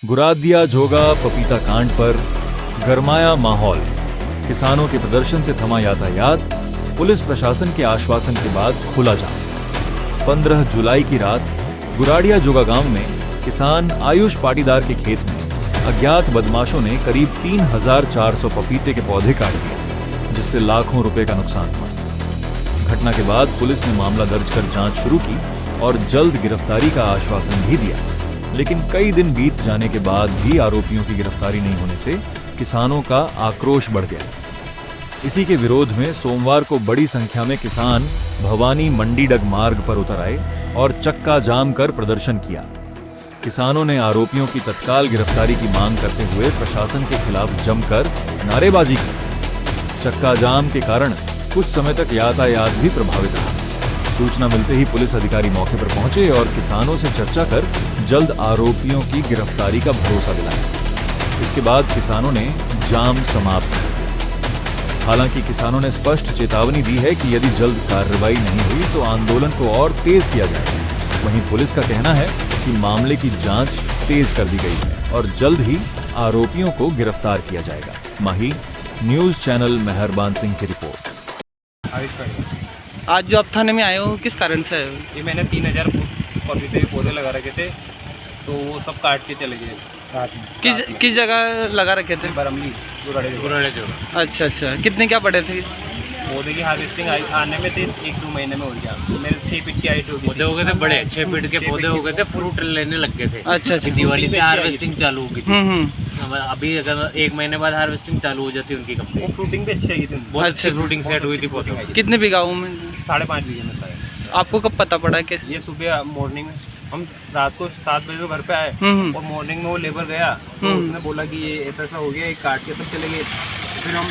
गुरादिया जोगा पपीता कांड पर गरमाया माहौल। किसानों के प्रदर्शन से थमा यातायात, पुलिस प्रशासन के आश्वासन के बाद खुला जाम। 15 जुलाई की रात गुराडिया जोगा गांव में किसान आयुष पाटीदार के खेत में अज्ञात बदमाशों ने करीब 3400 पपीते के पौधे काट दिए, जिससे लाखों रुपए का नुकसान हुआ। घटना के बाद पुलिस ने मामला दर्ज कर जांच शुरू की और जल्द गिरफ्तारी का आश्वासन भी दिया, लेकिन कई दिन बीत जाने के बाद भी आरोपियों की गिरफ्तारी नहीं होने से किसानों का आक्रोश बढ़ गया। इसी के विरोध में सोमवार को बड़ी संख्या में किसान भवानी मंडीडग मार्ग पर उतर आए और चक्का जाम कर प्रदर्शन किया। किसानों ने आरोपियों की तत्काल गिरफ्तारी की मांग करते हुए प्रशासन के खिलाफ जमकर नारेबाजी की। चक्का जाम के कारण कुछ समय तक यातायात भी प्रभावित रहा। सूचना मिलते ही पुलिस अधिकारी मौके पर पहुंचे और किसानों से चर्चा कर जल्द आरोपियों की गिरफ्तारी का भरोसा दिलाया। इसके बाद किसानों ने जाम समाप्त कर दिया। हालांकि किसानों ने स्पष्ट चेतावनी दी है कि यदि जल्द कार्रवाई नहीं हुई तो आंदोलन को और तेज किया जाएगा। वहीं पुलिस का कहना है कि मामले की जांच तेज कर दी गई है और जल्द ही आरोपियों को गिरफ्तार किया जाएगा। माही न्यूज चैनल मेहरबान सिंह की रिपोर्ट। आज जो आप थाने में आए हो किस कारण से आए हो? ये मैंने 3000 पपीते के पौधे लगा रखे थे, तो वो सब काट के चले गए। किस जगह लगा रखे थे? बरमली गुराड़े जो। अच्छा, कितने क्या पड़े थे? पौधे की हार्वेस्टिंग आने में थे 1-2 महीने में हो गया। तो मेरे 6 फीट की हाइट होगी। पौधे हो गए थे बड़े, 6 फीट के पौधे हो गए थे, फ्रूट लेने लग गए थे। अच्छा। दिवाली से हार्वेस्टिंग चालू हो गई थी। हम्म। अभी अगर 1 महीने बाद हार्वेस्टिंग चालू हो जाती उनकी कंपनी। वो फ्रूटिंग भी अच्छी आई थी, बहुत अच्छी फ्रूटिंग सेट हुई थी पौधों की। कितने बिगाओं में? 5.5 बीघे में था। आपको कब पता पड़ा कैसे? ये सुबह मॉर्निंग में हम रात को 7 बजे को घर पे आए और मॉर्निंग में वो लेबर गया तो उसने बोला कि ये ऐसा हो गया, काट के सब चले गए। फिर हम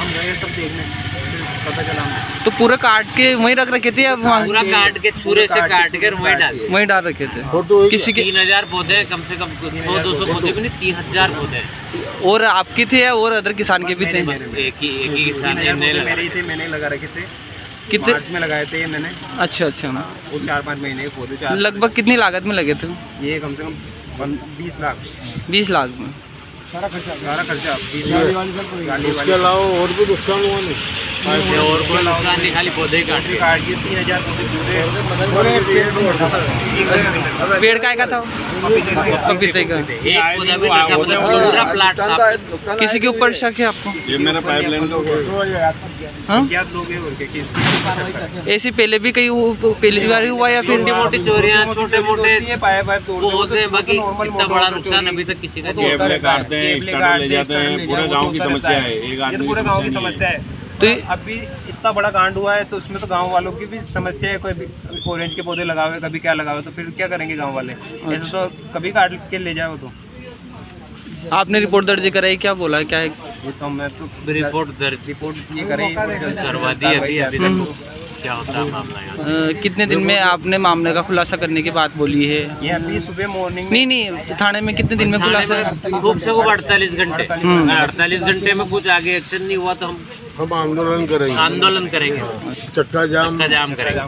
गए सब देखने, फिर पता चला हमें। तो पूरा काट के वहीं रख रखे थे या वहाँ? पूरा काट के छुरे से काट कर वहीं डाल रखे थे। किसी के 3000 पौधे, कम से कम 100-200 पौधे भी नहीं, 3000 पौधे। और आपके थे या और अदर किसान के भी थे? एक ही किसान ने मेरे ही थे, मैंने लगा रखे थे। कितने मार्च में लगाए थे ये मैंने। अच्छा। वो 4-5 महीने के पौधे। लगभग कितनी लागत में लगे थे? ये कम से कम 20 लाख। 20 लाख में सारा खर्चा 20 लाख। इसके अलावा और भी नुकसान हुआ नहीं? और कोई नुकसान नहीं, खाली पौधे काट के। 3000 पेड़ का था? पपीते का। एक पौधा भी नहीं, पूरा प्लाट साफ। किसी के ऊपर शक है आपको? ये मेरा पाइपलाइन ऐसी पहले भी कहीं पहली बार हुआ या फिर? छोटी मोटी चोरियां, छोटे मोटे वो होते हैं, बाकी इतना बड़ा नुकसान अभी तक किसी का नहीं। केबल काटते हैं, स्टार्टर ले जाते हैं, पूरे गांव की समस्या है, एक आदमी पूरे गांव की की समस्या है। तो अभी इतना बड़ा कांड हुआ है तो उसमें तो गांव वालों की भी समस्या है। कोई ऑरेंज के पौधे लगावे, कभी क्या लगावे, तो फिर क्या करेंगे गांव वाले? ऐसे तो कभी काट के ले जाओ। तो आपने रिपोर्ट दर्ज कराई, क्या बोला, क्या है? ये तो मैं तो रिपोर्ट ये करें करवा दी अभी तक क्या होता है मामला यहाँ। कितने दिन में आपने मामले का खुलासा करने की बात बोली है? ये अभी सुबह मॉर्निंग नहीं, थाने में कितने दिन में खुलासा? खूब से खूब 48 घंटे। 48 घंटे में कुछ आगे एक्शन नहीं हुआ तो हम आंदोलन करेंगे। चक्का जाम करेंगे।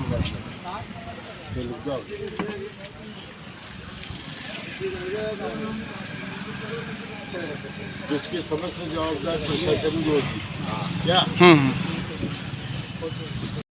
जिसकी समझ से जवाबदार प्रशासन होगी क्या?